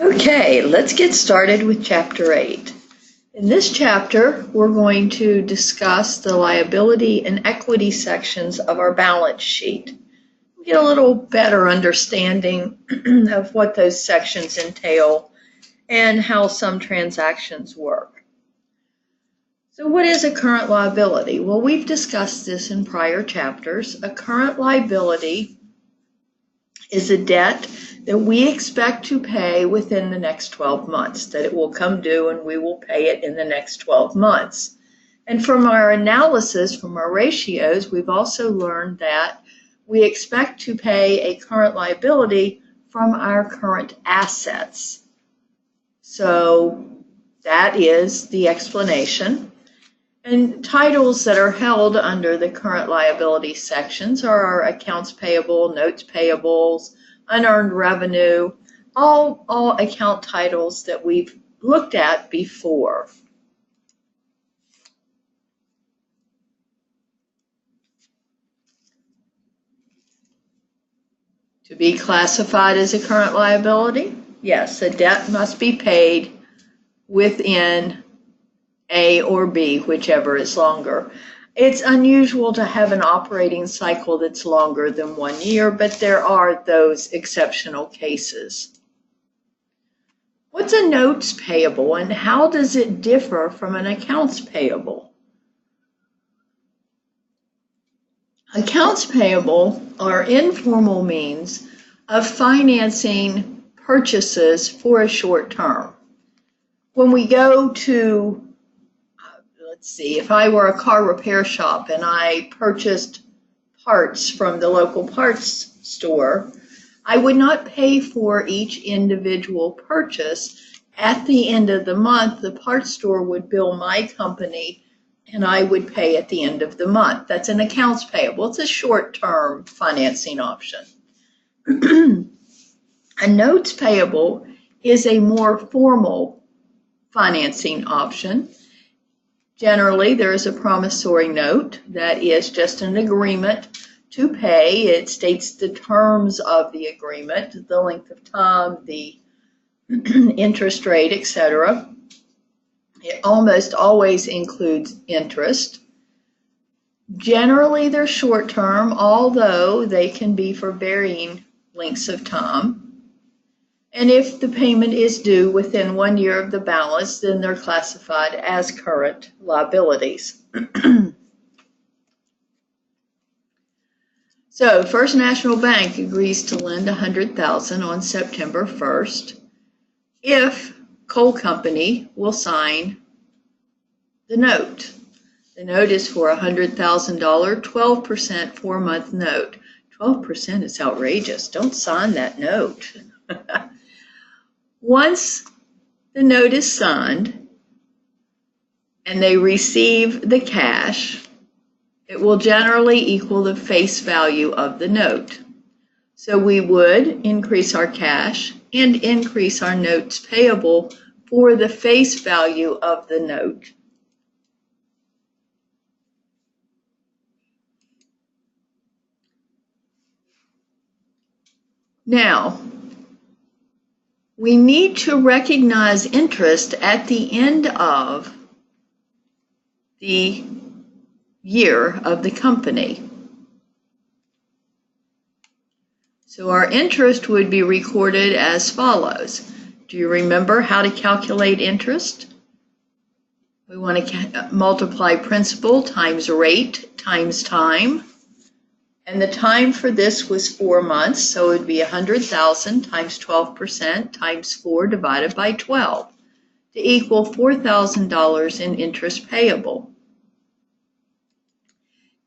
Okay, let's get started with Chapter 8. In this chapter, we're going to discuss the liability and equity sections of our balance sheet. We'll get a little better understanding of what those sections entail and how some transactions work. So what is a current liability? Well, we've discussed this in prior chapters. A current liability is a debt that we expect to pay within the next 12 months, that it will come due and we will pay it in the next 12 months. And from our analysis, from our ratios, we've also learned that we expect to pay a current liability from our current assets. So that is the explanation. And titles that are held under the current liability sections are our accounts payable, notes payables, unearned revenue, all account titles that we've looked at before. To be classified as a current liability, yes, a debt must be paid within A or B, whichever is longer. It's unusual to have an operating cycle that's longer than 1 year, but there are those exceptional cases. What's a notes payable and how does it differ from an accounts payable? Accounts payable are informal means of financing purchases for a short term. When we go to let's see, if I were a car repair shop and I purchased parts from the local parts store, I would not pay for each individual purchase. At the end of the month, the parts store would bill my company and I would pay at the end of the month. That's an accounts payable. It's a short-term financing option. A notes payable is a more formal financing option. Generally, there is a promissory note that is just an agreement to pay. It states the terms of the agreement, the length of time, the interest rate, etc. It almost always includes interest. Generally, they're short term, although they can be for varying lengths of time. And if the payment is due within 1 year of the balance, then they're classified as current liabilities. So, First National Bank agrees to lend $100,000 on September 1st if coal company will sign the note. The note is for $100,000, 12% 4-month note. 12% is outrageous. Don't sign that note. Once the note is signed and they receive the cash, it will generally equal the face value of the note. So we would increase our cash and increase our notes payable for the face value of the note. Now, we need to recognize interest at the end of the year of the company. So our interest would be recorded as follows. Do you remember how to calculate interest? We want to multiply principal times rate times time. And the time for this was 4 months, so it would be 100,000 times 12% times 4 divided by 12 to equal $4,000 in interest payable.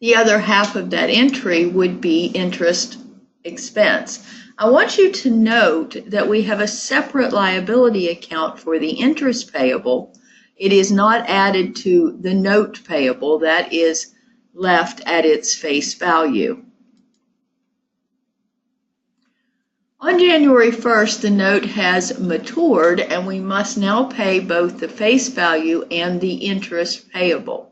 The other half of that entry would be interest expense. I want you to note that we have a separate liability account for the interest payable. It is not added to the note payable. That is left at its face value. On January 1st, the note has matured and we must now pay both the face value and the interest payable.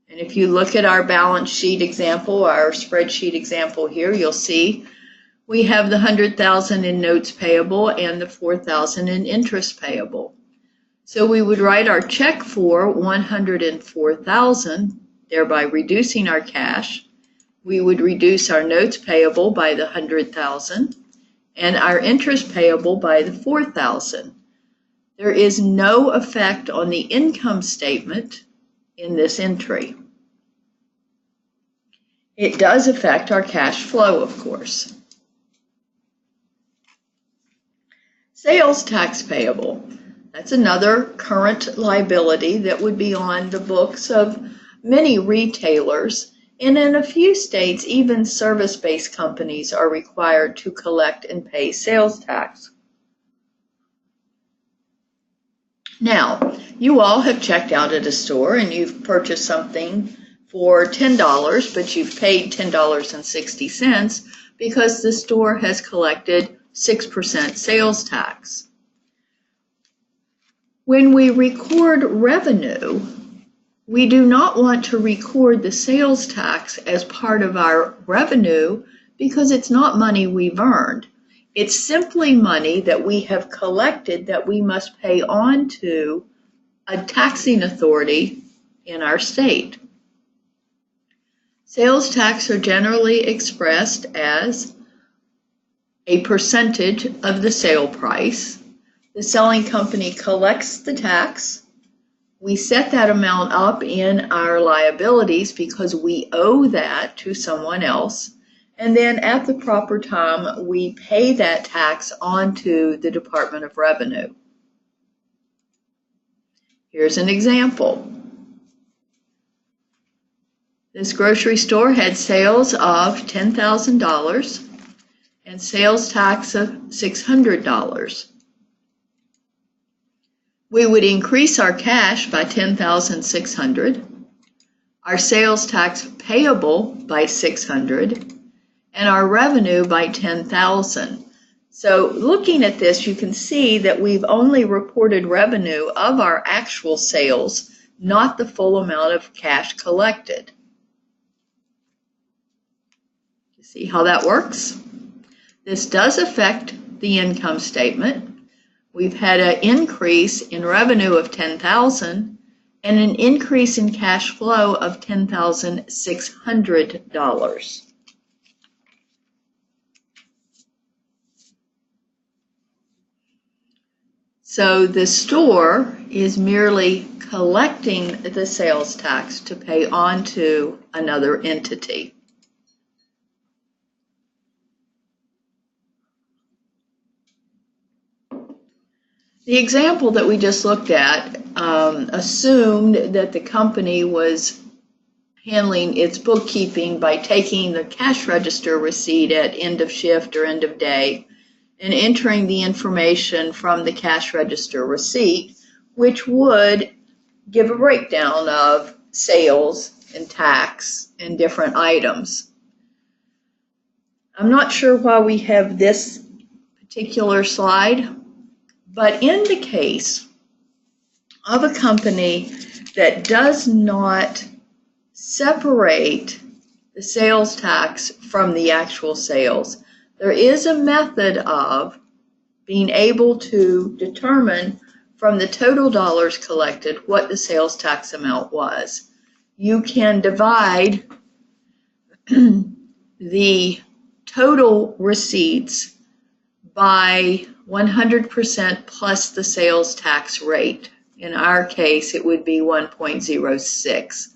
And if you look at our balance sheet example, our spreadsheet example here, you'll see We have the $100,000 in notes payable and the $4,000 in interest payable. So we would write our check for $104,000, thereby reducing our cash. We would reduce our notes payable by the $100,000 and our interest payable by the $4,000. There is no effect on the income statement in this entry. It does affect our cash flow, of course. Sales tax payable. That's another current liability that would be on the books of many retailers, and in a few states, even service-based companies are required to collect and pay sales tax. Now, you all have checked out at a store and you've purchased something for $10, but you've paid $10.60 because the store has collected 6% sales tax. When we record revenue, we do not want to record the sales tax as part of our revenue because it's not money we've earned. It's simply money that we have collected that we must pay on to a taxing authority in our state. Sales tax are generally expressed as a percentage of the sale price. The selling company collects the tax. We set that amount up in our liabilities because we owe that to someone else. And then at the proper time, we pay that tax onto the Department of Revenue. Here's an example. This grocery store had sales of $10,000 and sales tax of $600. We would increase our cash by $10,600, our sales tax payable by $600, and our revenue by $10,000. So looking at this, you can see that we've only reported revenue of our actual sales, not the full amount of cash collected. You see how that works? This does affect the income statement. We've had an increase in revenue of $10,000 and an increase in cash flow of $10,600. So the store is merely collecting the sales tax to pay on to another entity. The example that we just looked at assumed that the company was handling its bookkeeping by taking the cash register receipt at end of shift or end of day and entering the information from the cash register receipt, which would give a breakdown of sales and tax and different items. I'm not sure why we have this particular slide, but in the case of a company that does not separate the sales tax from the actual sales, there is a method of being able to determine from the total dollars collected what the sales tax amount was. You can divide the total receipts by 100% plus the sales tax rate. In our case, it would be 1.06,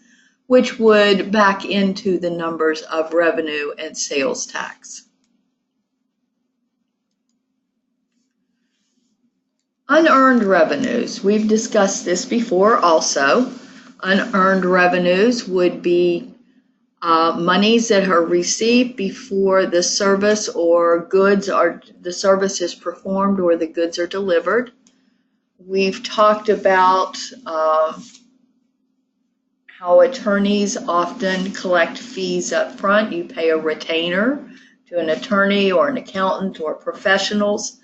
which would back into the numbers of revenue and sales tax. Unearned revenues. We've discussed this before also. Unearned revenues would be monies that are received before the service or goods are, the service is performed or the goods are delivered. We've talked about how attorneys often collect fees up front. You pay a retainer to an attorney or an accountant or professionals.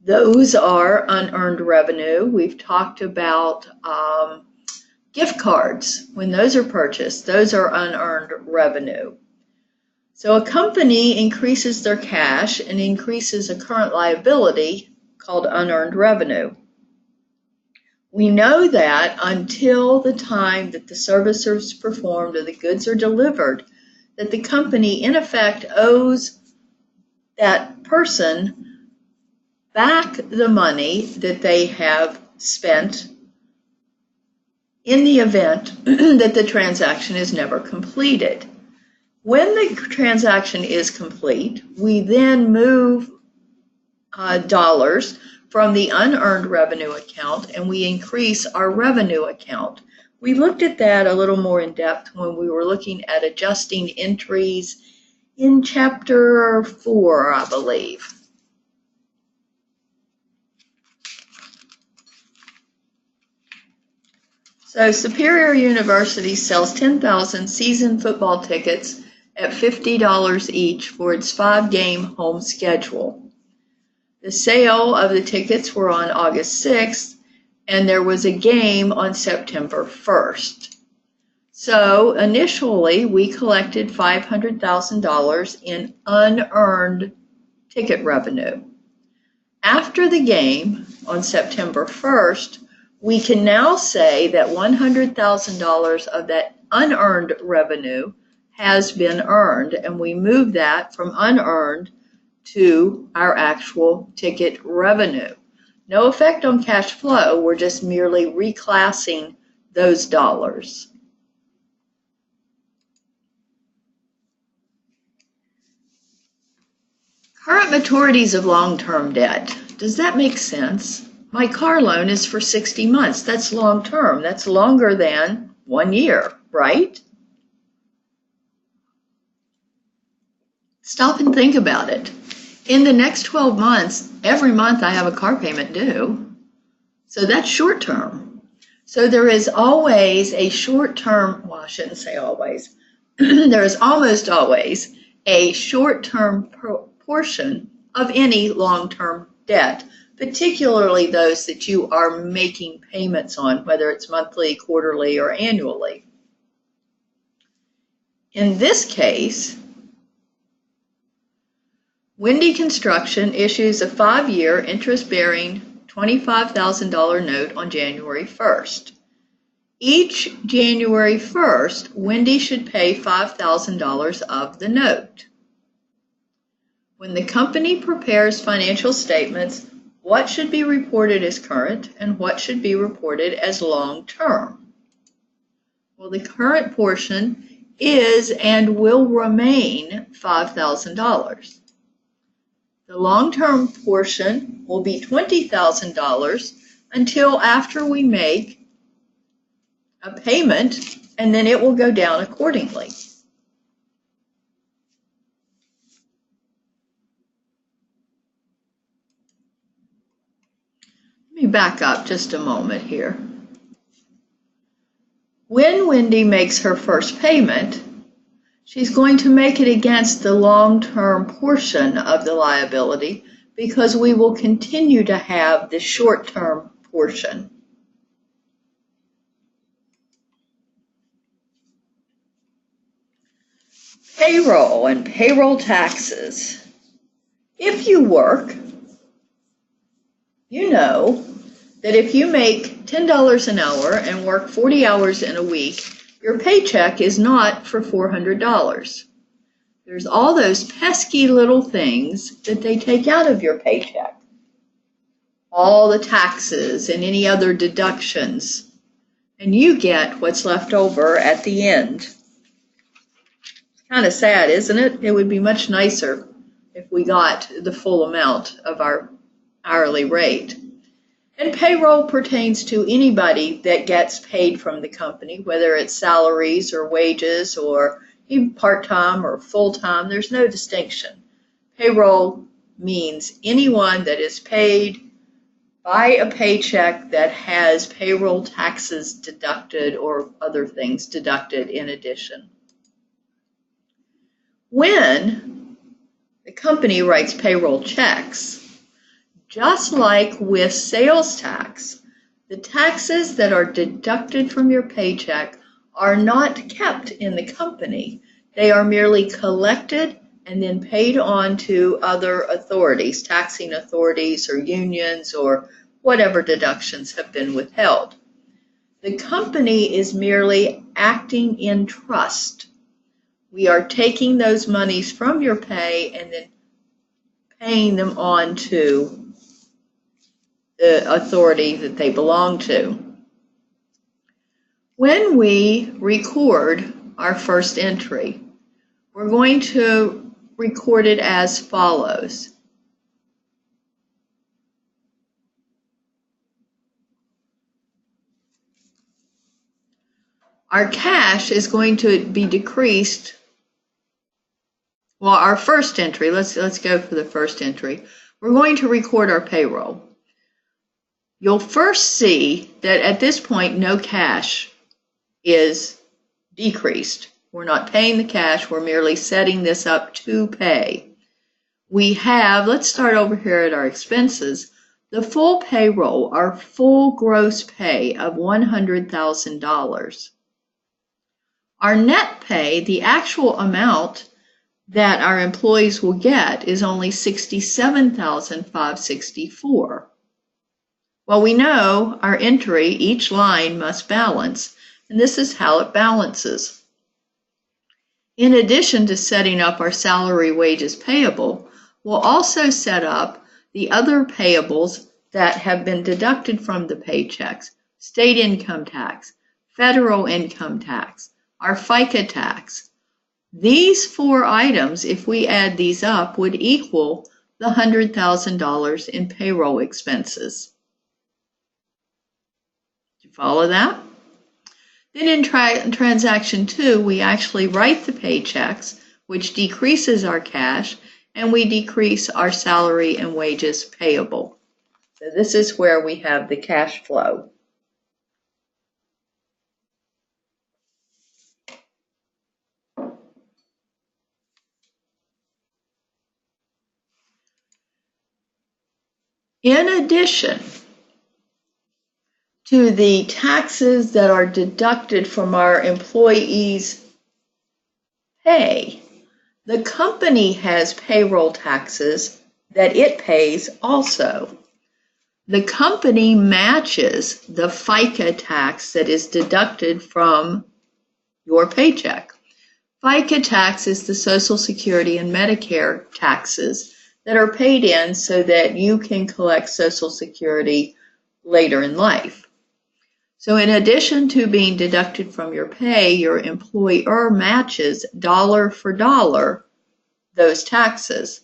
Those are unearned revenue. We've talked about gift cards. When those are purchased, those are unearned revenue. So a company increases their cash and increases a current liability called unearned revenue. We know that until the time that the service is performed or the goods are delivered, that the company in effect owes that person back the money that they have spent in the event that the transaction is never completed. When the transaction is complete, we then move dollars from the unearned revenue account and we increase our revenue account. We looked at that a little more in depth when we were looking at adjusting entries in chapter 4, I believe. So Superior University sells 10,000 season football tickets at $50 each for its 5-game home schedule. The sale of the tickets were on August 6th, and there was a game on September 1st. So initially, we collected $500,000 in unearned ticket revenue. After the game on September 1st, we can now say that $100,000 of that unearned revenue has been earned, and we move that from unearned to our actual ticket revenue. No effect on cash flow, we're just merely reclassing those dollars. Current maturities of long-term debt. Does that make sense? My car loan is for 60 months. That's long-term. That's longer than 1 year, right? Stop and think about it. In the next 12 months, every month I have a car payment due. So that's short term. So there is always a short term, well, I shouldn't say always. There is almost always a short term portion of any long term debt, particularly those that you are making payments on, whether it's monthly, quarterly, or annually. In this case, Windy Construction issues a 5-year interest-bearing $25,000 note on January 1st. Each January 1st, Windy should pay $5,000 of the note. When the company prepares financial statements, what should be reported as current and what should be reported as long-term? Well, the current portion is and will remain $5,000. The long-term portion will be $20,000 until after we make a payment, and then it will go down accordingly. Let me back up just a moment here. When Wendy makes her first payment, she's going to make it against the long-term portion of the liability because we will continue to have the short-term portion. Payroll and payroll taxes. If you work, you know that if you make $10 an hour and work 40 hours in a week, your paycheck is not for $400. There's all those pesky little things that they take out of your paycheck. All the taxes and any other deductions. And you get what's left over at the end. It's kind of sad, isn't it? It would be much nicer if we got the full amount of our hourly rate. And payroll pertains to anybody that gets paid from the company, whether it's salaries or wages or even part-time or full-time. There's no distinction. Payroll means anyone that is paid by a paycheck that has payroll taxes deducted or other things deducted in addition. When the company writes payroll checks, just like with sales tax, the taxes that are deducted from your paycheck are not kept in the company. They are merely collected and then paid on to other authorities, taxing authorities or unions or whatever deductions have been withheld. The company is merely acting in trust. We are taking those monies from your pay and then paying them on to the authority that they belong to. When we record our first entry, we're going to record it as follows. Our cash is going to be decreased. Well, our first entry, let's go for the first entry. We're going to record our payroll. You'll first see that at this point, no cash is decreased. We're not paying the cash, we're merely setting this up to pay. We have, let's start over here at our expenses, the full payroll, our full gross pay of $100,000. Our net pay, the actual amount that our employees will get, is only $67,564. Well, we know our entry, each line must balance, and this is how it balances. In addition to setting up our salary, wages payable, we'll also set up the other payables that have been deducted from the paychecks: state income tax, federal income tax, our FICA tax. These four items, if we add these up, would equal the $100,000 in payroll expenses. Did you follow that? Then in transaction 2, we actually write the paychecks, which decreases our cash, and we decrease our salary and wages payable. So this is where we have the cash flow. In addition to the taxes that are deducted from our employees' pay, the company has payroll taxes that it pays also. The company matches the FICA tax that is deducted from your paycheck. FICA tax is the Social Security and Medicare taxes that are paid in so that you can collect Social Security later in life. So in addition to being deducted from your pay, your employer matches dollar for dollar those taxes.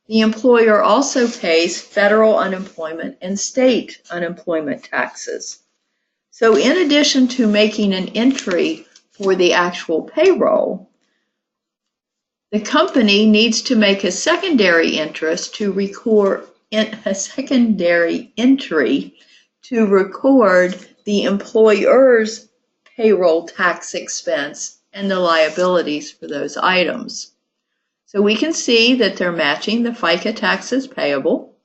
The employer also pays federal unemployment and state unemployment taxes. So in addition to making an entry for the actual payroll, the company needs to make a secondary interest to record a secondary entry to record the employer's payroll tax expense and the liabilities for those items. So we can see that they're matching the FICA taxes payable.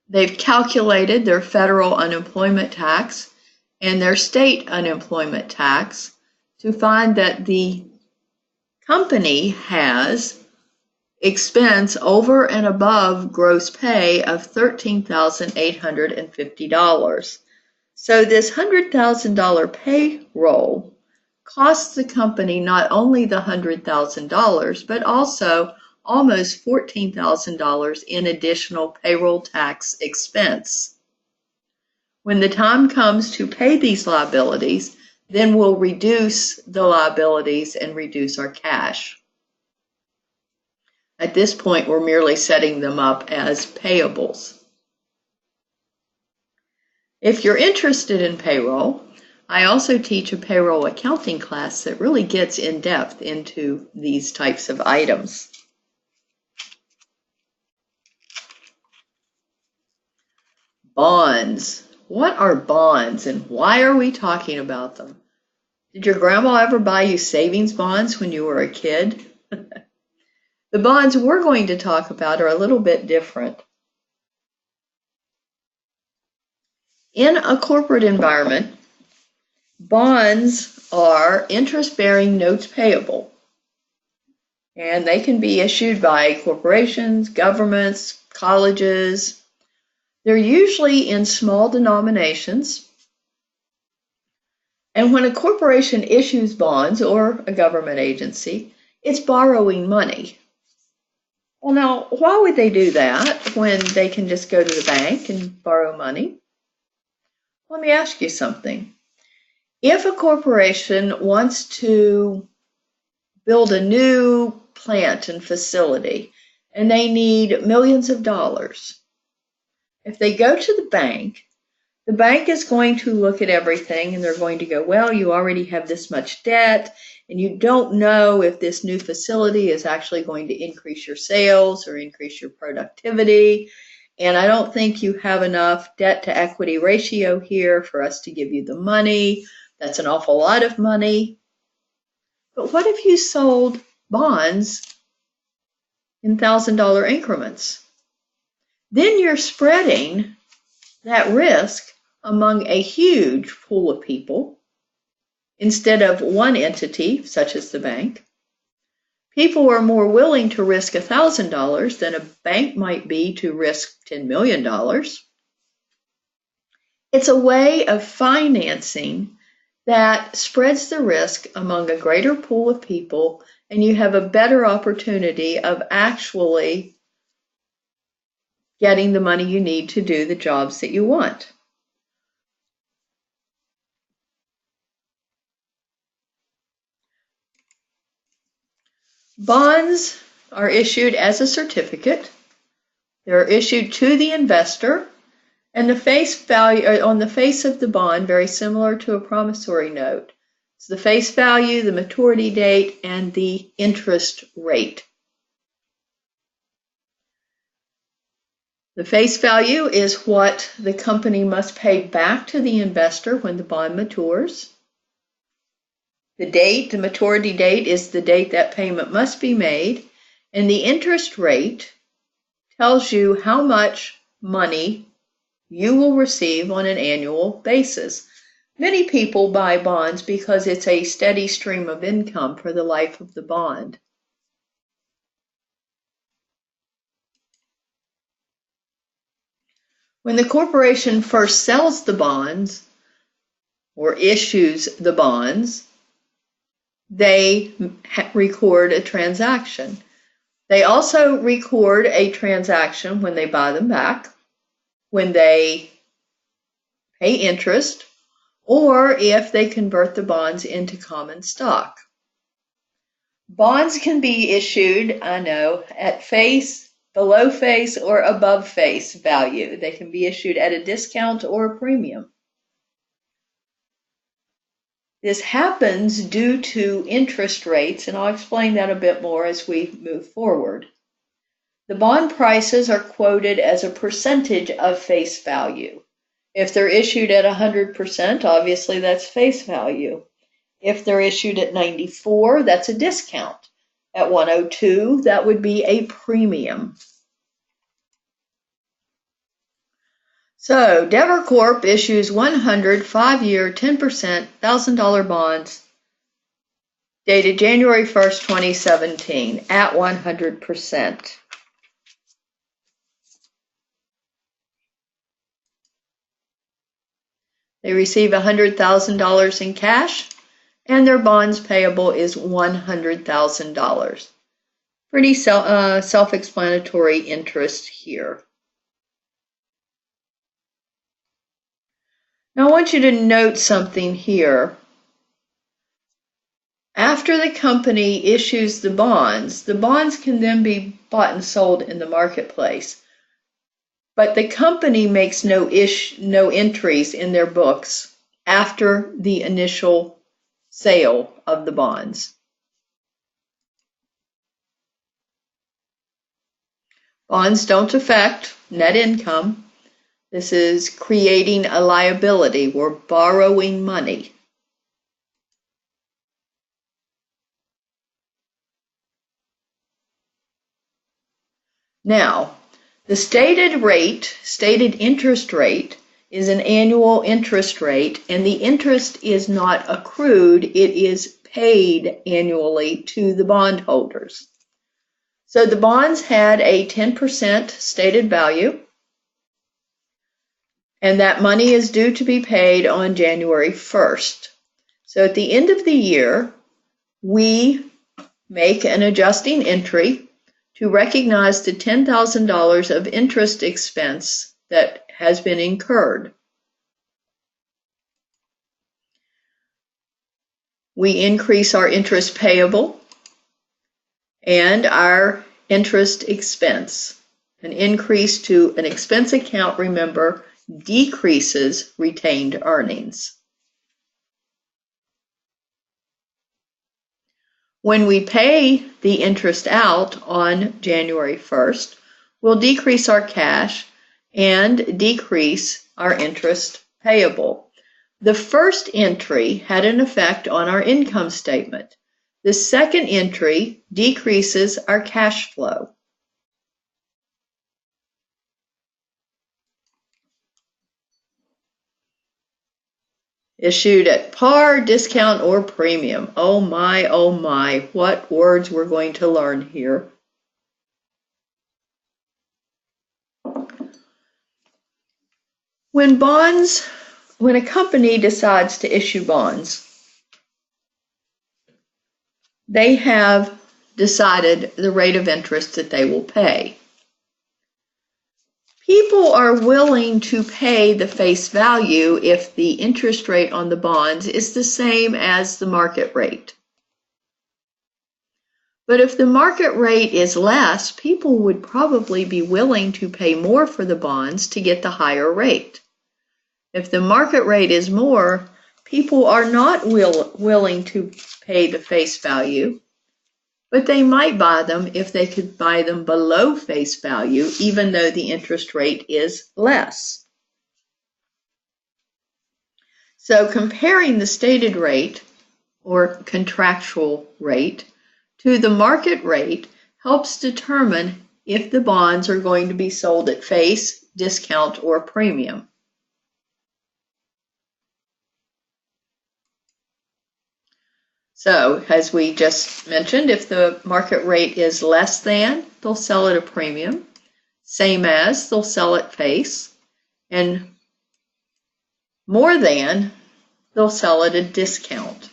They've calculated their federal unemployment tax and their state unemployment tax to find that the company has expense over and above gross pay of $13,850. So this $100,000 payroll costs the company not only the $100,000, but also almost $14,000 in additional payroll tax expense. When the time comes to pay these liabilities, then we'll reduce the liabilities and reduce our cash. At this point, we're merely setting them up as payables. If you're interested in payroll, I also teach a payroll accounting class that really gets in depth into these types of items. Bonds. What are bonds and why are we talking about them? Did your grandma ever buy you savings bonds when you were a kid? The bonds we're going to talk about are a little bit different. In a corporate environment, bonds are interest-bearing notes payable. And they can be issued by corporations, governments, colleges. They're usually in small denominations. And when a corporation issues bonds or a government agency, it's borrowing money. Well, now, why would they do that when they can just go to the bank and borrow money? Let me ask you something. If a corporation wants to build a new plant and facility and they need millions of dollars, if they go to the bank is going to look at everything and they're going to go, well, you already have this much debt and you don't know if this new facility is actually going to increase your sales or increase your productivity. And I don't think you have enough debt to equity ratio here for us to give you the money. That's an awful lot of money. But what if you sold bonds in $1,000 increments? Then you're spreading that risk among a huge pool of people instead of one entity, such as the bank. People are more willing to risk $1,000 than a bank might be to risk $10 million. It's a way of financing that spreads the risk among a greater pool of people, and you have a better opportunity of actually getting the money you need to do the jobs that you want. Bonds are issued as a certificate. They're issued to the investor, and the face value on the face of the bond, very similar to a promissory note. It's the face value, the maturity date, and the interest rate. The face value is what the company must pay back to the investor when the bond matures. The date, the maturity date, is the date that payment must be made, and the interest rate tells you how much money you will receive on an annual basis. Many people buy bonds because it's a steady stream of income for the life of the bond. When the corporation first sells the bonds or issues the bonds, they record a transaction. They also record a transaction when they buy them back, when they pay interest, or if they convert the bonds into common stock. Bonds can be issued, at face, below face, or above face value. They can be issued at a discount or a premium. This happens due to interest rates, and I'll explain that a bit more as we move forward. The bond prices are quoted as a percentage of face value. If they're issued at 100%, obviously that's face value. If they're issued at 94, that's a discount. At 102, that would be a premium. So, Dever Corp issues 100 5-year 10% $1,000 bonds dated January 1st, 2017 at 100%. They receive $100,000 in cash, and their bonds payable is $100,000. Pretty self-explanatory interest here. Now I want you to note something here. After the company issues the bonds can then be bought and sold in the marketplace. But the company makes no entries in their books after the initial sale of the bonds. Bonds don't affect net income. This is creating a liability. We're borrowing money. Now, the stated interest rate is an annual interest rate, and the interest is not accrued, it is paid annually to the bondholders. So the bonds had a 10% stated value, and that money is due to be paid on January 1st. So at the end of the year, we make an adjusting entry to recognize the $10,000 of interest expense that has been incurred. We increase our interest payable and our interest expense. An increase to an expense account, remember, decreases retained earnings. When we pay the interest out on January 1st, we'll decrease our cash and decrease our interest payable. The first entry had an effect on our income statement. The second entry decreases our cash flow. Issued at par, discount, or premium. Oh my, what words we're going to learn here. When a company decides to issue bonds, they have decided the rate of interest that they will pay. People are willing to pay the face value if the interest rate on the bonds is the same as the market rate. But if the market rate is less, people would probably be willing to pay more for the bonds to get the higher rate. If the market rate is more, people are not willing to pay the face value, but they might buy them if they could buy them below face value, even though the interest rate is less. So comparing the stated rate or contractual rate to the market rate helps determine if the bonds are going to be sold at face, discount, or premium. So, as we just mentioned, if the market rate is less than, they'll sell at a premium. Same as, they'll sell at face. And more than, they'll sell at a discount.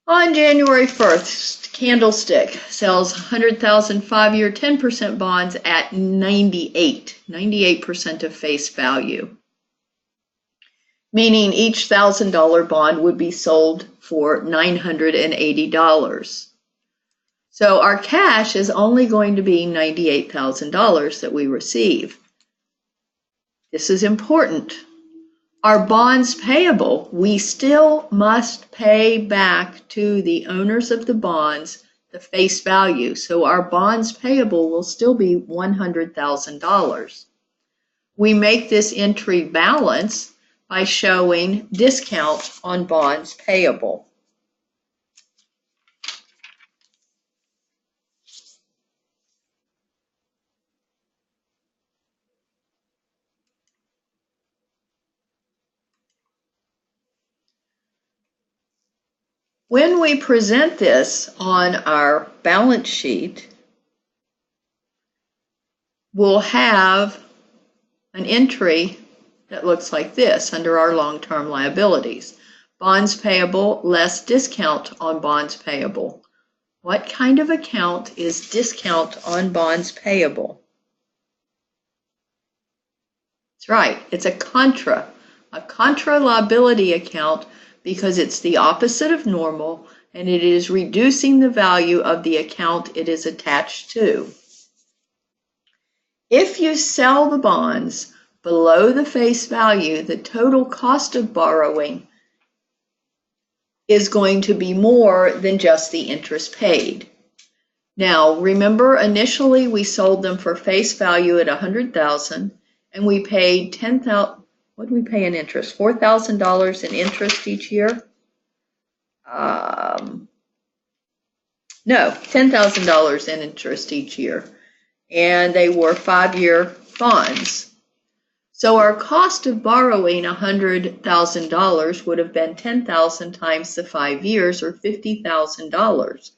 On January 1st, Candlestick sells 100,000 5-year 10% bonds at 98% of face value, meaning each $1,000 bond would be sold for $980. So our cash is only going to be $98,000 that we receive. This is important. Our bonds payable, we still must pay back to the owners of the bonds the face value. So our bonds payable will still be $100,000. We make this entry balance by showing discount on bonds payable. When we present this on our balance sheet, we'll have an entry that looks like this under our long-term liabilities. Bonds payable less discount on bonds payable. What kind of account is discount on bonds payable? That's right, it's a contra liability account, because it's the opposite of normal and it is reducing the value of the account it is attached to. If you sell the bonds below the face value, the total cost of borrowing is going to be more than just the interest paid. Now, remember, initially we sold them for face value at $100,000 and we paid $10,000. What do we pay in interest? $4,000 in interest each year? No, $10,000 in interest each year. And they were 5-year bonds. So our cost of borrowing $100,000 would have been 10,000 times the 5 years, or $50,000.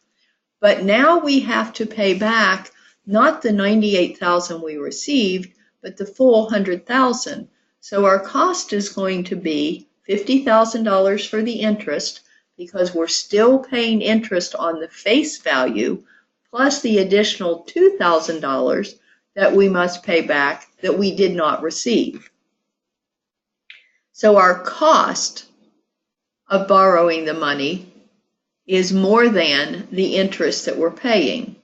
But now we have to pay back not the 98,000 we received, but the full 100,000. So our cost is going to be $50,000 for the interest, because we're still paying interest on the face value, plus the additional $2,000 that we must pay back that we did not receive. So our cost of borrowing the money is more than the interest that we're paying.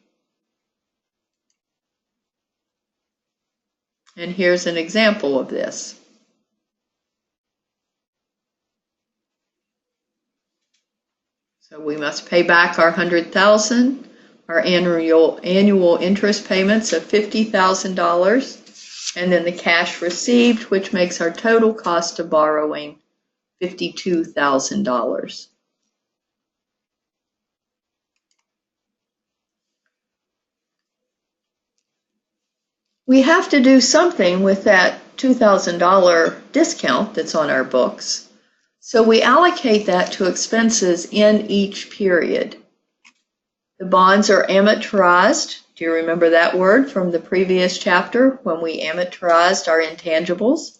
And here's an example of this. So we must pay back our 100,000, our annual interest payments of $50,000, and then the cash received, which makes our total cost of borrowing $52,000. We have to do something with that $2,000 discount that's on our books. So we allocate that to expenses in each period. The bonds are amortized. Do you remember that word from the previous chapter when we amortized our intangibles?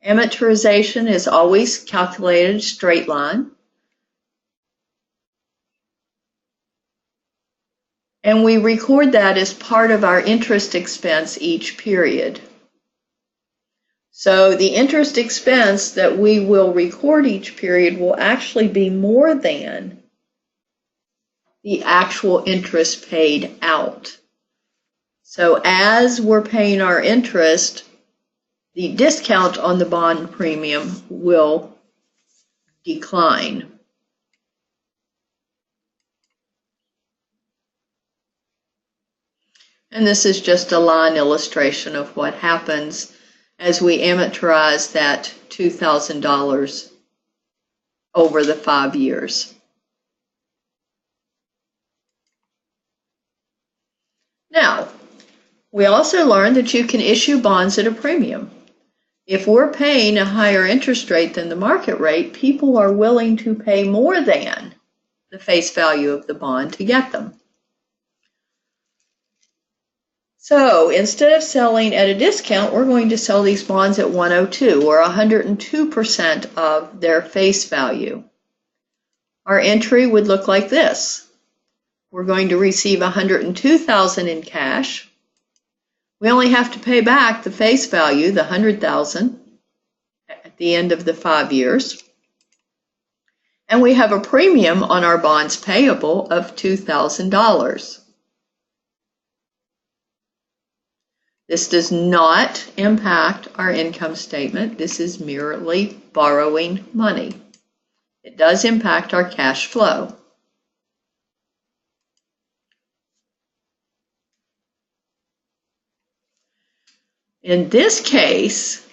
Amortization is always calculated straight line. And we record that as part of our interest expense each period. So the interest expense that we will record each period will actually be more than the actual interest paid out. So as we're paying our interest, the discount on the bond premium will decline. And this is just a line illustration of what happens as we amortize that $2,000 over the 5 years. Now, we also learned that you can issue bonds at a premium. If we're paying a higher interest rate than the market rate, people are willing to pay more than the face value of the bond to get them. So instead of selling at a discount, we're going to sell these bonds at 102, or 102% of their face value. Our entry would look like this. We're going to receive $102,000 in cash. We only have to pay back the face value, the $100,000, at the end of the 5 years. And we have a premium on our bonds payable of $2,000. This does not impact our income statement. This is merely borrowing money. It does impact our cash flow. In this case,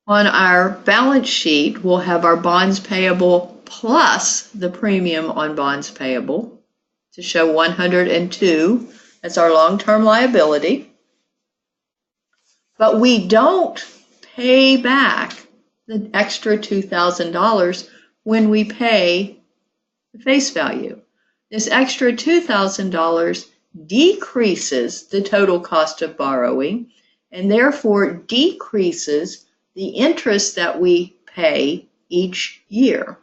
on our balance sheet, we'll have our bonds payable plus the premium on bonds payable to show 102 as our long-term liability. But we don't pay back the extra $2,000 when we pay the face value. This extra $2,000 decreases the total cost of borrowing and therefore decreases the interest that we pay each year.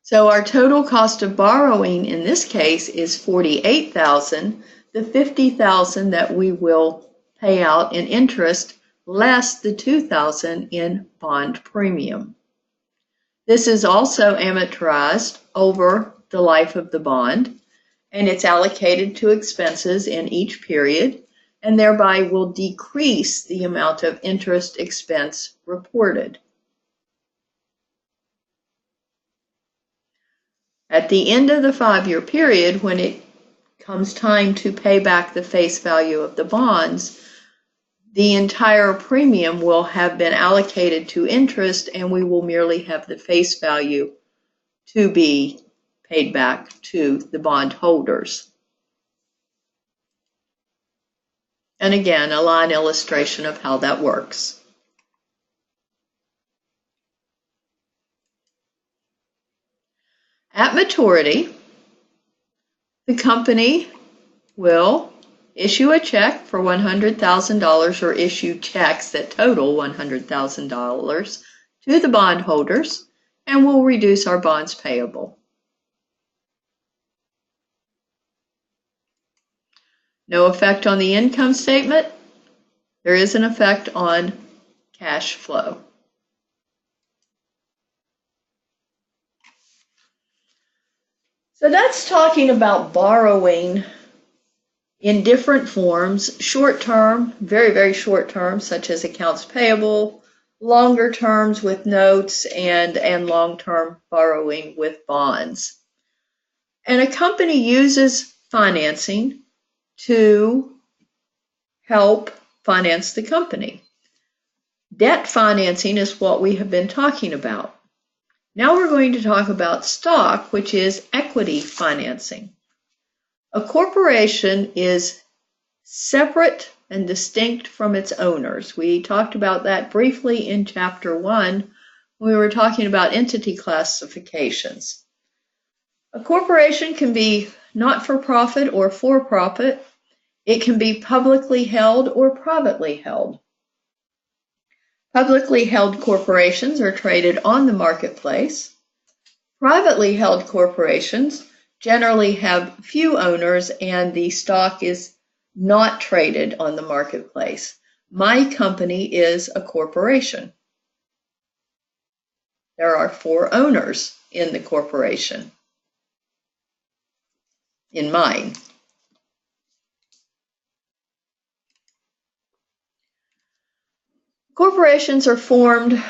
So our total cost of borrowing in this case is $48,000, the $50,000 that we will pay out in interest less the $2,000 in bond premium. This is also amortized over the life of the bond, and it's allocated to expenses in each period, and thereby will decrease the amount of interest expense reported. At the end of the 5-year period, when it comes time to pay back the face value of the bonds, the entire premium will have been allocated to interest, and we will merely have the face value to be paid back to the bond holders. And again, a line illustration of how that works. At maturity, the company will issue a check for $100,000 or issue checks that total $100,000 to the bondholders and will reduce our bonds payable. No effect on the income statement. There is an effect on cash flow. So that's talking about borrowing in different forms, short term, very, very short term, such as accounts payable, longer terms with notes, and long-term borrowing with bonds. And a company uses financing to help finance the company. Debt financing is what we have been talking about. Now we're going to talk about stock, which is equity financing. A corporation is separate and distinct from its owners. We talked about that briefly in Chapter 1 when we were talking about entity classifications. A corporation can be not-for-profit or for-profit. It can be publicly held or privately held. Publicly held corporations are traded on the marketplace. Privately held corporations generally have few owners and the stock is not traded on the marketplace. My company is a corporation. There are 4 owners in the corporation. In mine. Corporations are formed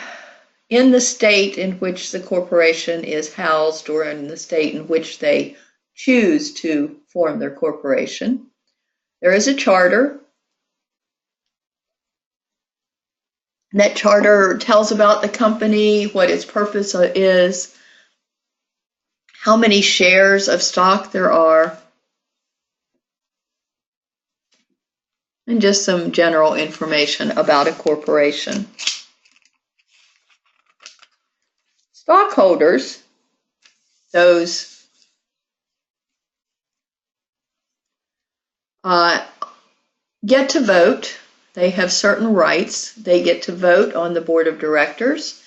in the state in which the corporation is housed or in the state in which they choose to form their corporation. There is a charter. That charter tells about the company, what its purpose is, how many shares of stock there are, and just some general information about a corporation. Stockholders, those get to vote. They have certain rights. They get to vote on the board of directors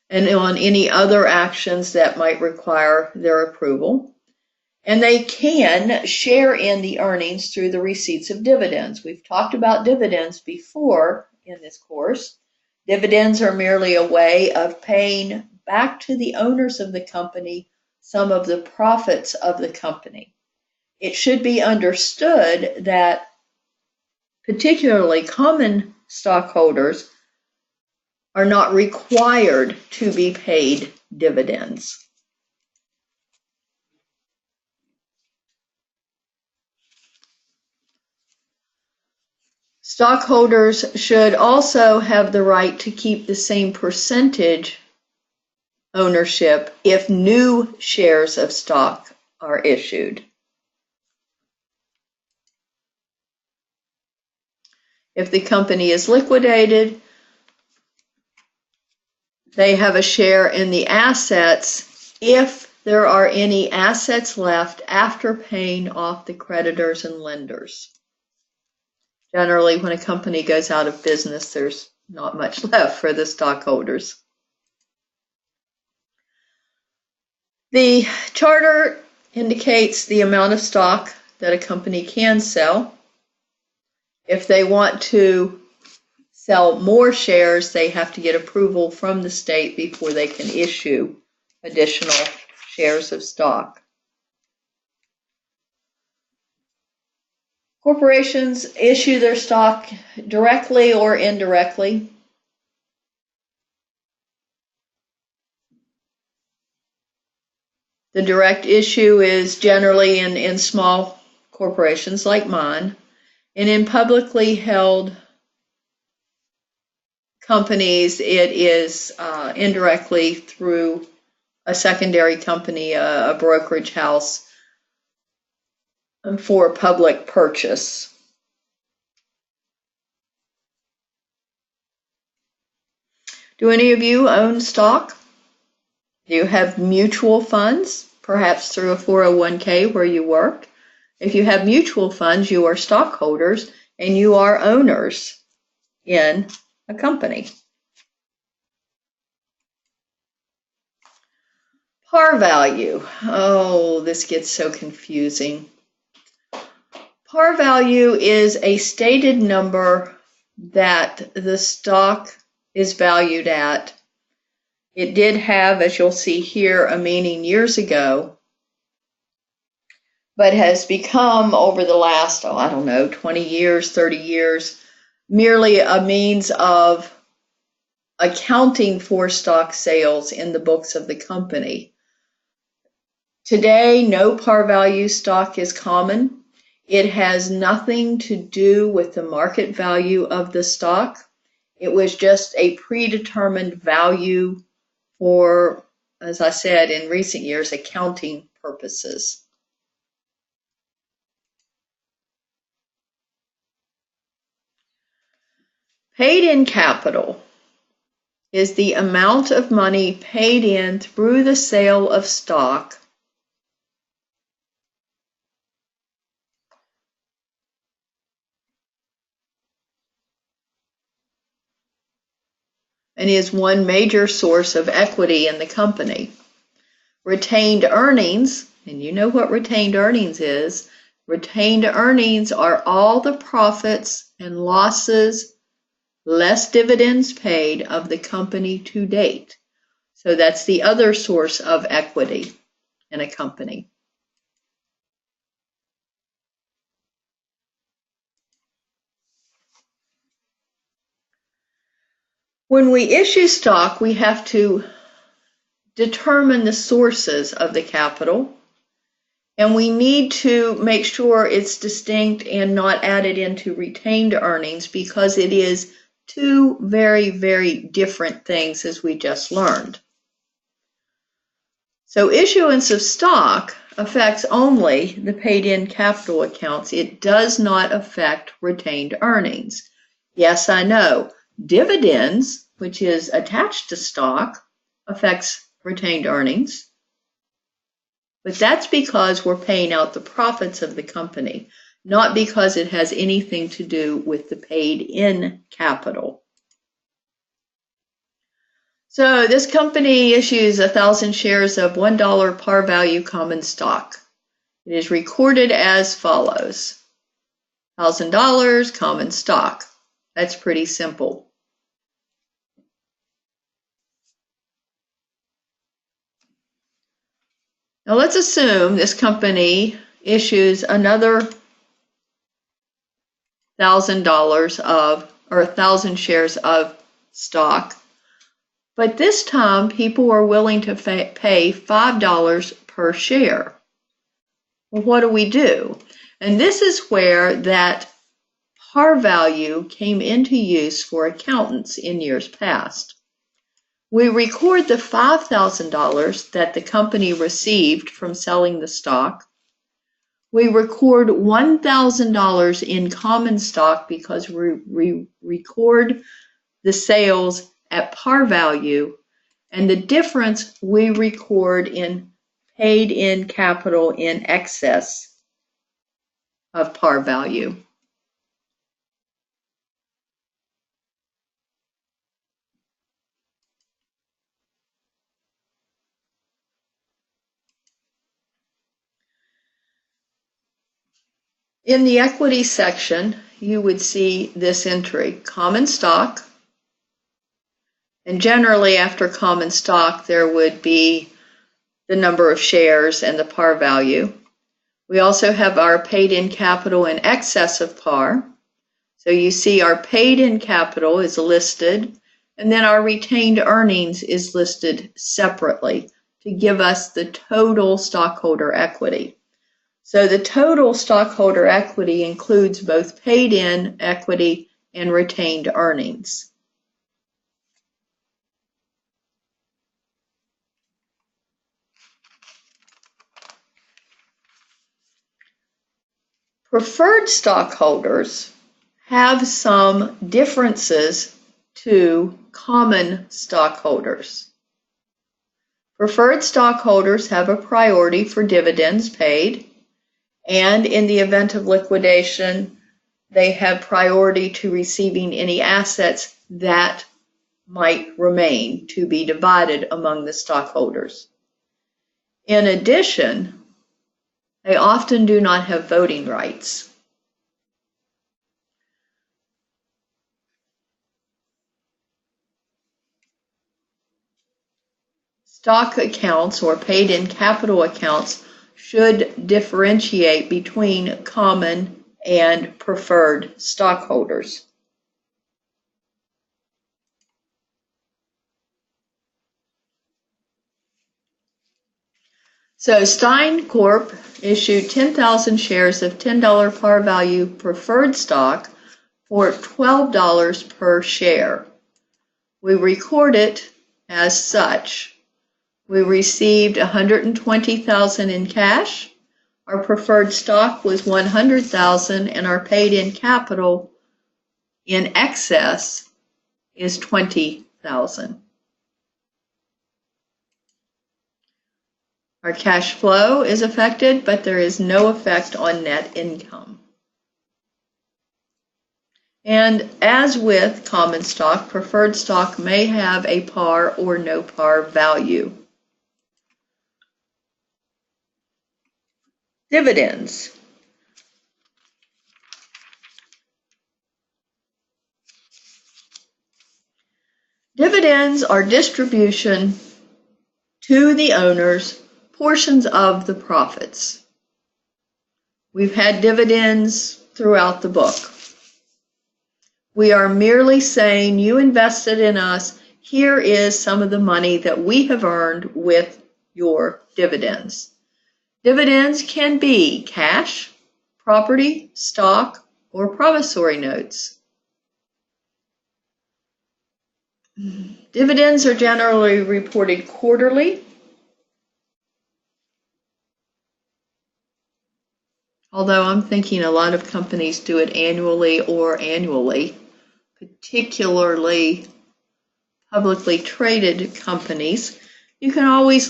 and on any other actions that might require their approval. And they can share in the earnings through the receipts of dividends. We've talked about dividends before in this course. Dividends are merely a way of paying back to the owners of the company some of the profits of the company. It should be understood that particularly common stockholders are not required to be paid dividends. Stockholders should also have the right to keep the same percentage ownership if new shares of stock are issued. If the company is liquidated, they have a share in the assets if there are any assets left after paying off the creditors and lenders. Generally, when a company goes out of business, there's not much left for the stockholders. The charter indicates the amount of stock that a company can sell. If they want to sell more shares, they have to get approval from the state before they can issue additional shares of stock. Corporations issue their stock directly or indirectly. The direct issue is generally in small corporations like mine, and in publicly held companies, it is indirectly through a secondary company, a brokerage house, for public purchase. Do any of you own stock? Do you have mutual funds, perhaps through a 401k where you work? If you have mutual funds, you are stockholders and you are owners in a company. Par value. Oh, this gets so confusing. Par value is a stated number that the stock is valued at. It did have, as you'll see here, a meaning years ago, but has become over the last, 20 years, 30 years, merely a means of accounting for stock sales in the books of the company. Today, no par value stock is common. It has nothing to do with the market value of the stock. It was just a predetermined value for, as I said, in recent years, accounting purposes. Paid-in capital is the amount of money paid in through the sale of stock and is one major source of equity in the company. Retained earnings, and you know what retained earnings is. Retained earnings are all the profits and losses less dividends paid of the company to date. So that's the other source of equity in a company. When we issue stock, we have to determine the sources of the capital, and we need to make sure it's distinct and not added into retained earnings because it is two very, very different things, as we just learned. So issuance of stock affects only the paid-in capital accounts. It does not affect retained earnings. Yes, I know. Dividends, which is attached to stock, affects retained earnings. But that's because we're paying out the profits of the company, not because it has anything to do with the paid-in capital. So this company issues 1,000 shares of $1 par value common stock. It is recorded as follows: $1,000 common stock. That's pretty simple. Now let's assume this company issues another $1,000 or 1,000 shares of stock, but this time people are willing to pay $5 per share. Well, what do? And this is where that par value came into use for accountants in years past. We record the $5,000 that the company received from selling the stock. We record $1,000 in common stock because we record the sales at par value, and the difference we record in paid-in capital in excess of par value. In the equity section, you would see this entry, common stock, and generally after common stock there would be the number of shares and the par value. We also have our paid-in capital in excess of par. So you see our paid-in capital is listed, and then our retained earnings is listed separately to give us the total stockholder equity. So the total stockholder equity includes both paid-in equity and retained earnings. Preferred stockholders have some differences to common stockholders. Preferred stockholders have a priority for dividends paid, and in the event of liquidation, they have priority to receiving any assets that might remain to be divided among the stockholders. In addition, they often do not have voting rights. Stock accounts or paid-in capital accounts should differentiate between common and preferred stockholders. So Stein Corp. Issued 10,000 shares of $10 par value preferred stock for $12 per share. We record it as such. We received $120,000 in cash. Our preferred stock was $100,000, and our paid-in capital in excess is $20,000. Our cash flow is affected, but there is no effect on net income. And as with common stock, preferred stock may have a par or no par value. Dividends. Dividends are distribution to the owners portions of the profits. We've had dividends throughout the book. We are merely saying you invested in us. Here is some of the money that we have earned with your dividends. Dividends can be cash, property, stock, or promissory notes. Dividends are generally reported quarterly, although I'm thinking a lot of companies do it annually or annually, particularly publicly traded companies. You can always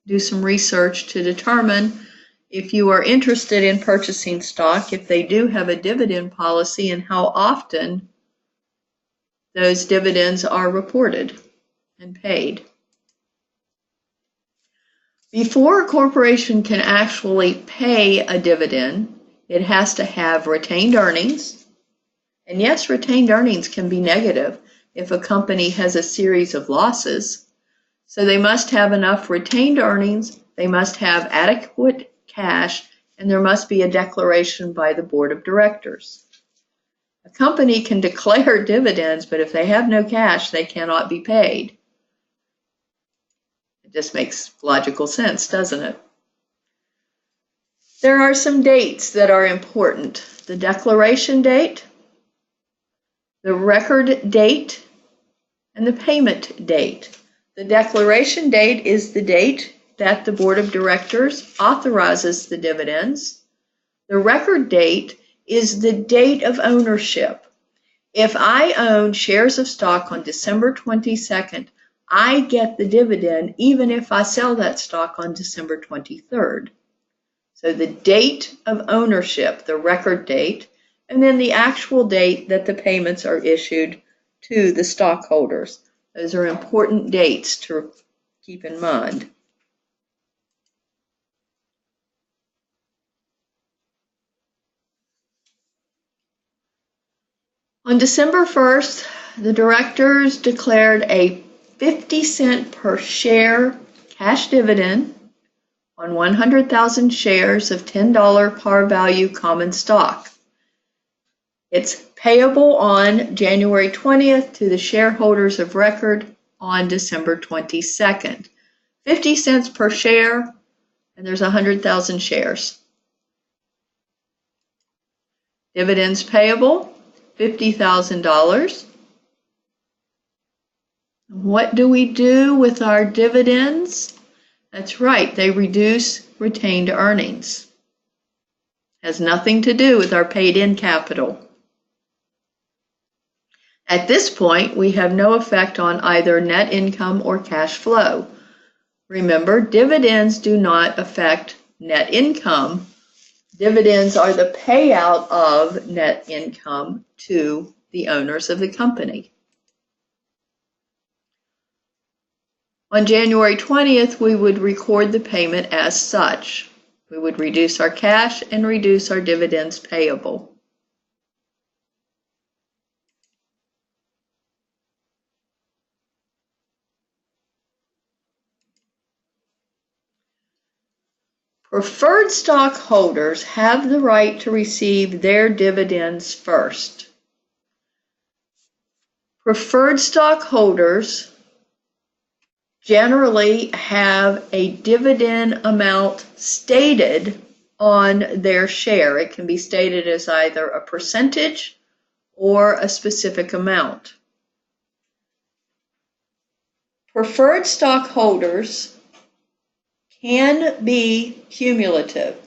do some research to determine if you are interested in purchasing stock, if they do have a dividend policy, and how often those dividends are reported and paid. Before a corporation can actually pay a dividend, it has to have retained earnings. And yes, retained earnings can be negative if a company has a series of losses. So they must have enough retained earnings, they must have adequate cash, and there must be a declaration by the board of directors. A company can declare dividends, but if they have no cash, they cannot be paid. It just makes logical sense, doesn't it? There are some dates that are important. The declaration date, the record date, and the payment date. The declaration date is the date that the board of directors authorizes the dividends. The record date is the date of ownership. If I own shares of stock on December 22nd, I get the dividend even if I sell that stock on December 23rd. So the date of ownership, the record date, and then the actual date that the payments are issued to the stockholders. Those are important dates to keep in mind. On December 1st, the directors declared a 50-cent per share cash dividend on 100,000 shares of $10 par value common stock. It's payable on January 20th to the shareholders of record on December 22nd. 50 cents per share, and there's 100,000 shares. Dividends payable, $50,000. What do we do with our dividends? That's right, they reduce retained earnings. Has nothing to do with our paid-in capital. At this point, we have no effect on either net income or cash flow. Remember, dividends do not affect net income. Dividends are the payout of net income to the owners of the company. On January 20th, we would record the payment as such. We would reduce our cash and reduce our dividends payable. Preferred stockholders have the right to receive their dividends first. Preferred stockholders generally have a dividend amount stated on their share. It can be stated as either a percentage or a specific amount. Preferred stockholders can be cumulative.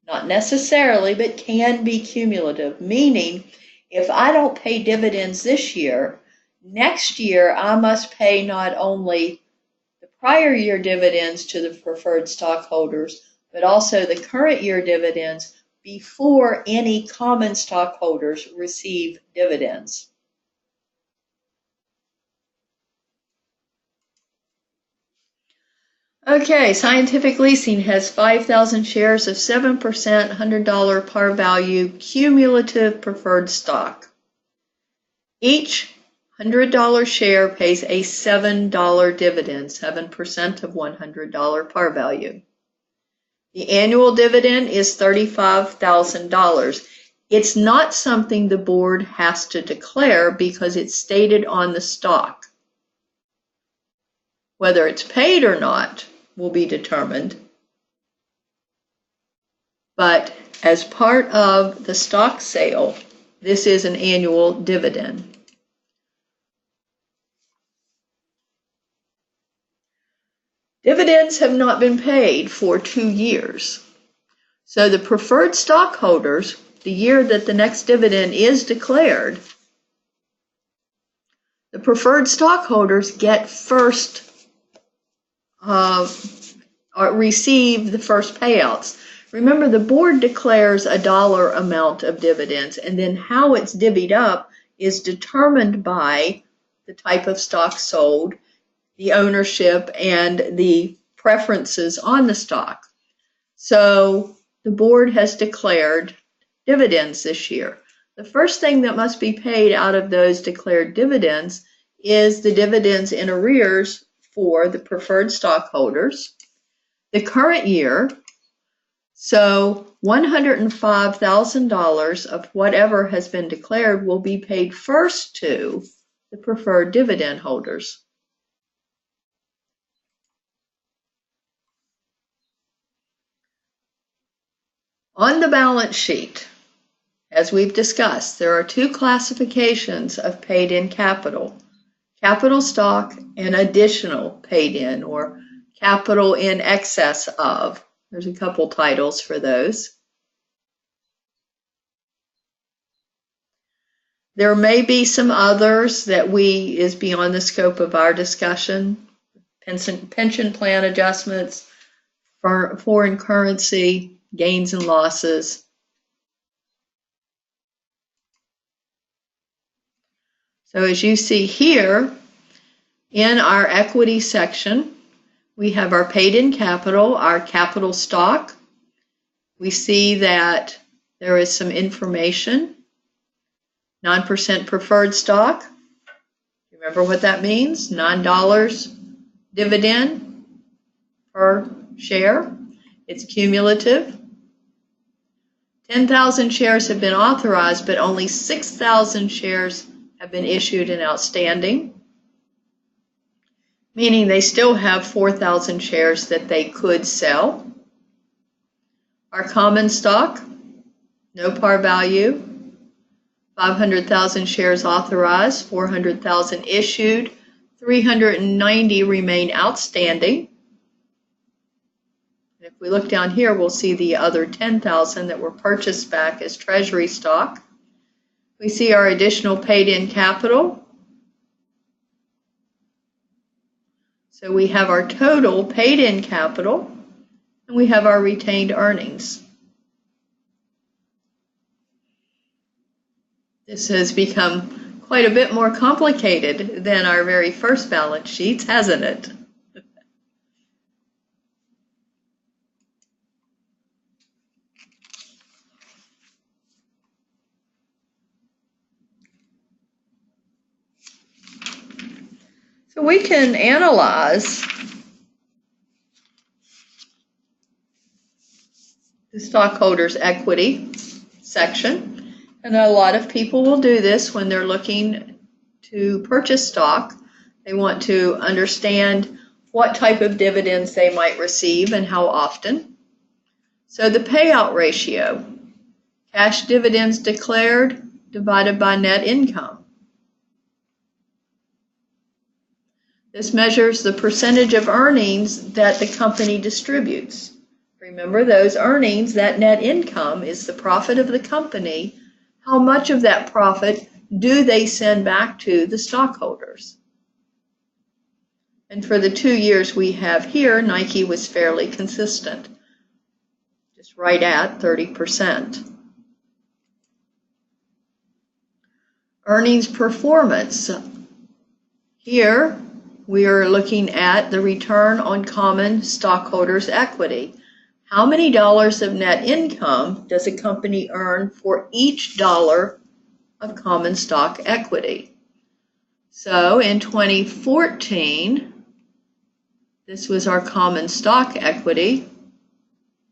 Not necessarily, but can be cumulative, meaning if I don't pay dividends this year, next year I must pay not only the prior year dividends to the preferred stockholders, but also the current year dividends before any common stockholders receive dividends. Okay, Scientific Leasing has 5,000 shares of 7% $100 par value cumulative preferred stock. Each $100 share pays a $7 dividend, 7% of $100 par value. The annual dividend is $35,000. It's not something the board has to declare because it's stated on the stock. Whether it's paid or not will be determined. But as part of the stock sale, this is an annual dividend. Dividends have not been paid for 2 years. So the preferred stockholders, the year that the next dividend is declared, the preferred stockholders get first receive the first payouts. Remember, the board declares a dollar amount of dividends, and then how it's divvied up is determined by the type of stock sold, the ownership, and the preferences on the stock. So the board has declared dividends this year. The first thing that must be paid out of those declared dividends is the dividends in arrears for the preferred stockholders. The current year, so $105,000 of whatever has been declared will be paid first to the preferred dividend holders. On the balance sheet, as we've discussed, there are 2 classifications of paid-in capital: capital stock and additional paid-in, or capital in excess of. There's a couple titles for those. There may be some others that is beyond the scope of our discussion. Pension plan adjustments, foreign currency, gains and losses. So as you see here, in our equity section, we have our paid-in capital, our capital stock. We see that there is some information. 9% preferred stock. Remember what that means? $9 dividend per share. It's cumulative. 10,000 shares have been authorized, but only 6,000 shares have been issued and outstanding, meaning they still have 4,000 shares that they could sell. Our common stock, no par value, 500,000 shares authorized, 400,000 issued, 390 remain outstanding. And if we look down here, we'll see the other 10,000 that were purchased back as treasury stock. We see our additional paid-in capital. So we have our total paid-in capital, and we have our retained earnings. This has become quite a bit more complicated than our very first balance sheets, hasn't it? So we can analyze the stockholders' equity section, and a lot of people will do this when they're looking to purchase stock. They want to understand what type of dividends they might receive and how often. So the payout ratio, cash dividends declared divided by net income. This measures the percentage of earnings that the company distributes. Remember, those earnings, that net income, is the profit of the company. How much of that profit do they send back to the stockholders? And for the 2 years we have here, Nike was fairly consistent, just right at 30%. Earnings performance. Here, we are looking at the return on common stockholders' equity. How many dollars of net income does a company earn for each dollar of common stock equity? So in 2014, this was our common stock equity.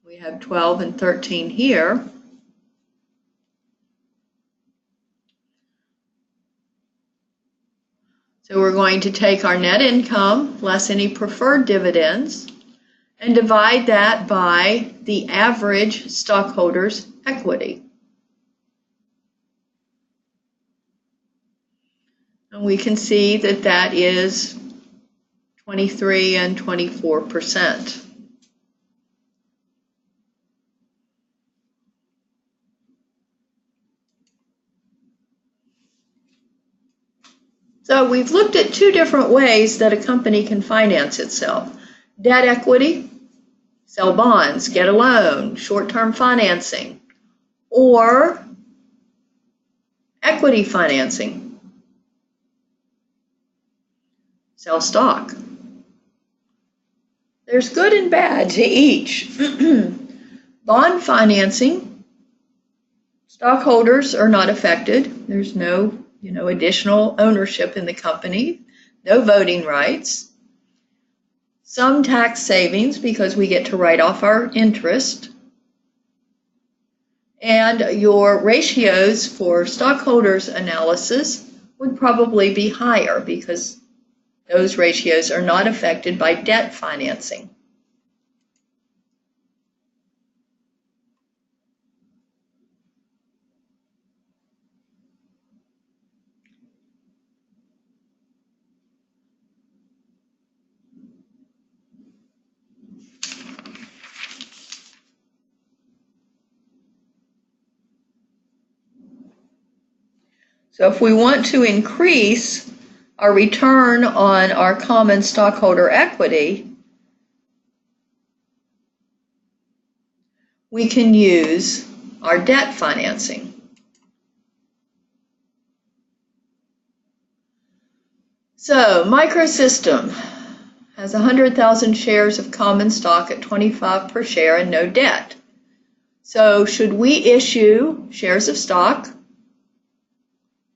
We have 12 and 13 here. So we're going to take our net income less any preferred dividends and divide that by the average stockholders' equity. And we can see that that is 23 and 24%. So we've looked at two different ways that a company can finance itself. Debt equity, sell bonds, get a loan, short-term financing, or equity financing, sell stock. There's good and bad to each. Bond financing, stockholders are not affected. There's no additional ownership in the company, no voting rights. Some tax savings because we get to write off our interest. And your ratios for stockholders analysis would probably be higher because those ratios are not affected by debt financing. So if we want to increase our return on our common stockholder equity, we can use our debt financing. So Microsystem has 100,000 shares of common stock at $25 per share and no debt. So should we issue shares of stock?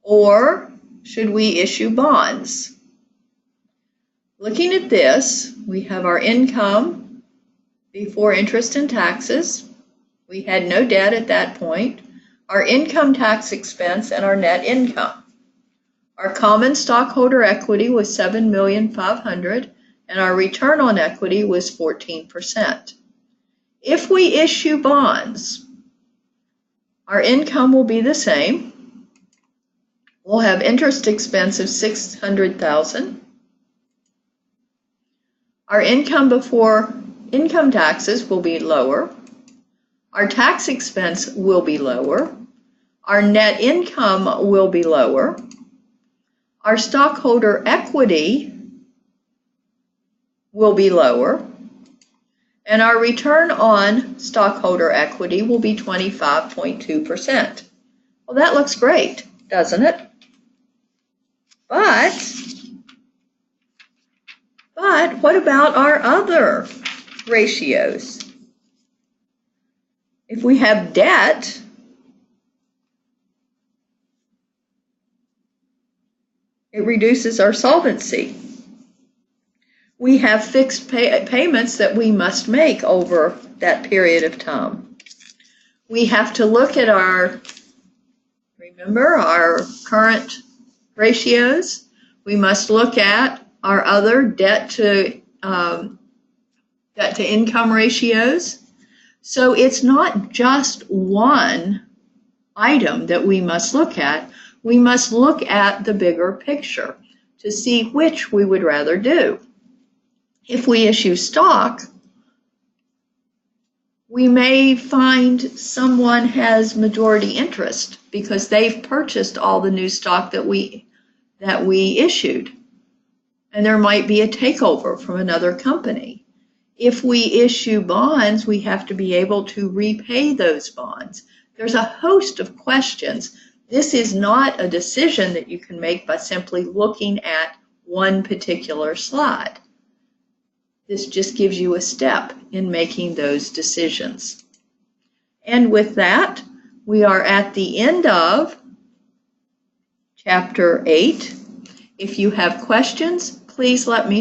Or should we issue bonds? Looking at this, we have our income before interest and taxes. We had no debt at that point. Our income tax expense and our net income. Our common stockholder equity was $7,500,000 and our return on equity was 14%. If we issue bonds, our income will be the same. We'll have interest expense of $600,000. Our income before income taxes will be lower. Our tax expense will be lower. Our net income will be lower. Our stockholder equity will be lower. And our return on stockholder equity will be 25.2%. Well, that looks great, doesn't it? But what about our other ratios? If we have debt, it reduces our solvency. We have fixed payments that we must make over that period of time. We have to look at our current ratios. We must look at our other debt to income ratios. So it's not just one item that we must look at. We must look at the bigger picture to see which we would rather do. If we issue stock, we may find someone has majority interest because they've purchased all the new stock that we issued. And there might be a takeover from another company. If we issue bonds, we have to be able to repay those bonds. There's a host of questions. This is not a decision that you can make by simply looking at one particular slide. This just gives you a step in making those decisions. And with that, we are at the end of Chapter 8. If you have questions, please let me know.